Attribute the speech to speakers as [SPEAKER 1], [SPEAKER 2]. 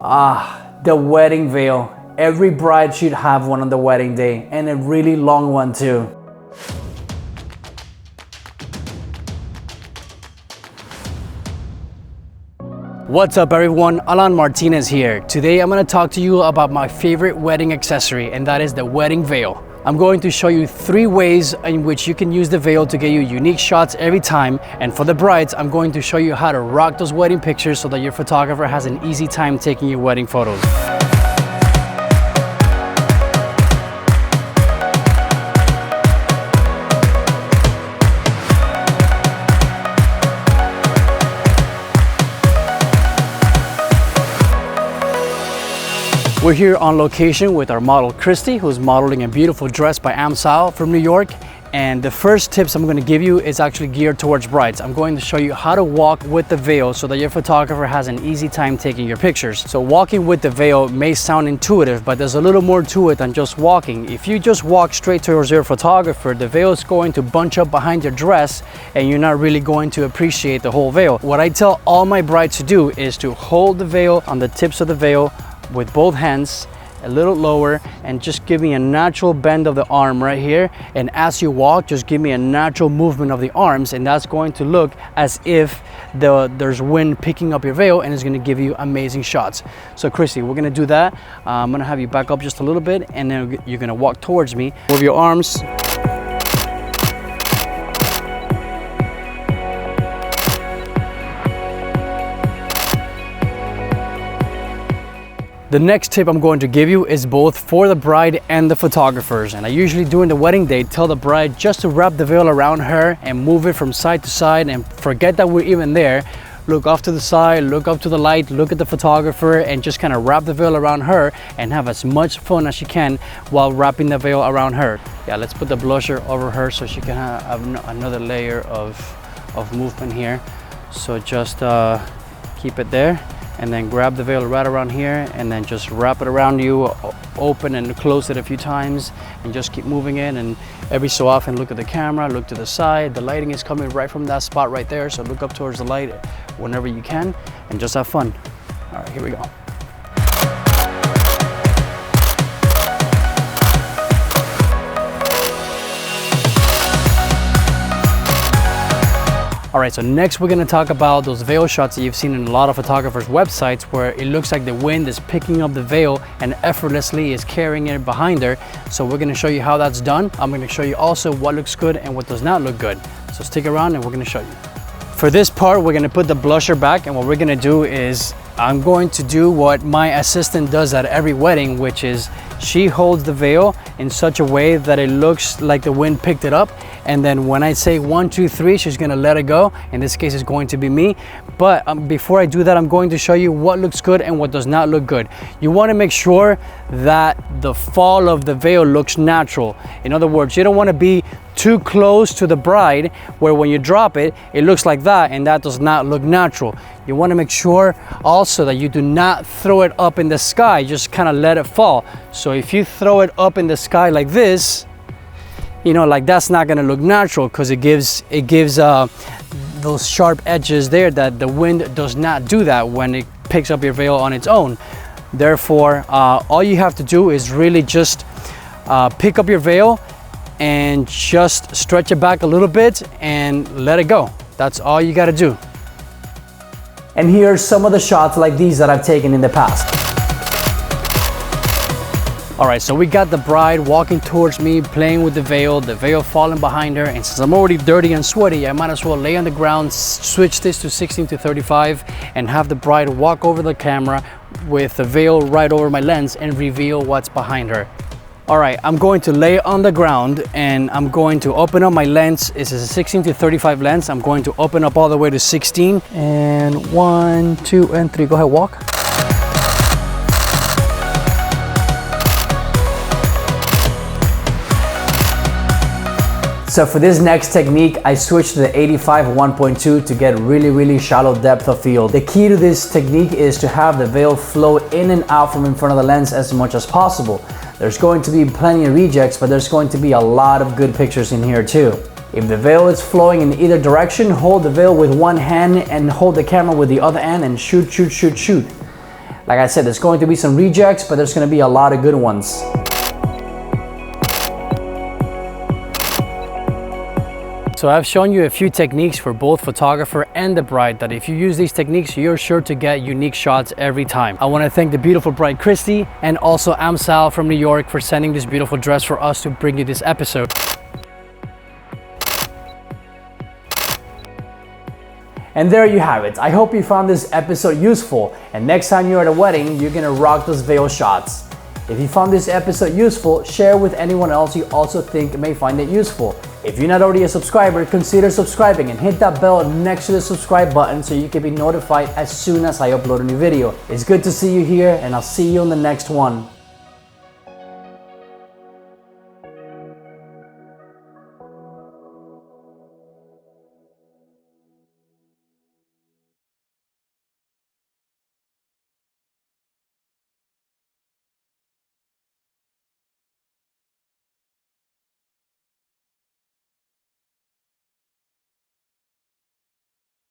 [SPEAKER 1] The wedding veil. Every bride should have one on the wedding day, and a really long one too. What's up everyone, Alain Martinez here. Today I'm going to talk to you about my favorite wedding accessory, and that is the wedding veil. I'm going to show you 3 ways in which you can use the veil to get you unique shots every time. And for the brides, I'm going to show you how to rock those wedding pictures so that your photographer has an easy time taking your wedding photos. We're here on location with our model Christy, who's modeling a beautiful dress by Amsale from New York. And the first tips I'm going to give you is actually geared towards brides. I'm going to show you how to walk with the veil so that your photographer has an easy time taking your pictures. So walking with the veil may sound intuitive, but there's a little more to it than just walking. If you just walk straight towards your photographer, the veil is going to bunch up behind your dress and you're not really going to appreciate the whole veil. What I tell all my brides to do is to hold the veil on the tips of the veil with both hands, a little lower, and just give me a natural bend of the arm right here. And as you walk, just give me a natural movement of the arms, and that's going to look as if there's wind picking up your veil, and it's going to give you amazing shots. So Christy, we're going to do that. I'm going to have you back up just a little bit, and then you're going to walk towards me with your arms. The next tip I'm going to give you is both for the bride and the photographers. And I usually during the wedding day tell the bride just to wrap the veil around her and move it from side to side and forget that we're even there. Look off to the side, look up to the light, look at the photographer, and just kind of wrap the veil around her and have as much fun as you can while wrapping the veil around her. Yeah, let's put the blusher over her so she can have another layer of movement here. So just keep it there. And then grab the veil right around here and then just wrap it around you, open and close it a few times, and just keep moving it. And every so often look at the camera, look to the side. The lighting is coming right from that spot right there, so look up towards the light whenever you can and just have fun. All right, here we go. All right, so next we're gonna talk about those veil shots that you've seen in a lot of photographers' websites where it looks like the wind is picking up the veil and effortlessly is carrying it behind her. So we're gonna show you how that's done. I'm gonna show you also what looks good and what does not look good. So stick around and we're gonna show you. For this part, we're gonna put the blusher back, and what we're gonna do is I'm going to do what my assistant does at every wedding, which is she holds the veil in such a way that it looks like the wind picked it up. And then when I say 1, 2, 3, she's gonna let it go. In this case, it's going to be me. But before I do that, I'm going to show you what looks good and what does not look good. You wanna make sure that the fall of the veil looks natural. In other words, you don't wanna be too close to the bride where when you drop it, it looks like that, and that does not look natural. You wanna make sure also that you do not throw it up in the sky, just kind of let it fall. So if you throw it up in the sky like this, you know, like that's not gonna look natural because it gives those sharp edges there that the wind does not do that when it picks up your veil on its own. Therefore, all you have to do is really just pick up your veil and just stretch it back a little bit and let it go. That's all you gotta do. And here are some of the shots like these that I've taken in the past. All right, so we got the bride walking towards me, playing with the veil falling behind her, and since I'm already dirty and sweaty, I might as well lay on the ground, switch this to 16 to 35, and have the bride walk over the camera with the veil right over my lens and reveal what's behind her. All right, I'm going to lay on the ground and I'm going to open up my lens. This is a 16 to 35 lens. I'm going to open up all the way to 16. And 1, 2, and 3. Go ahead, walk. So for this next technique, I switched to the 85 1.2 to get really shallow depth of field. The key to this technique is to have the veil flow in and out from in front of the lens as much as possible. There's going to be plenty of rejects, but there's going to be a lot of good pictures in here too. If the veil is flowing in either direction, hold the veil with one hand and hold the camera with the other hand and shoot. Like I said, there's going to be some rejects, but there's going to be a lot of good ones. So I've shown you a few techniques for both photographer and the bride that if you use these techniques, you're sure to get unique shots every time. I want to thank the beautiful bride Christy and also Amsale from New York for sending this beautiful dress for us to bring you this episode. And there you have it. I hope you found this episode useful, and next time you're at a wedding, you're gonna rock those veil shots. If you found this episode useful, share with anyone else you also think may find it useful. If you're not already a subscriber, consider subscribing and hit that bell next to the subscribe button so you can be notified as soon as I upload a new video. It's good to see you here, and I'll see you in the next one.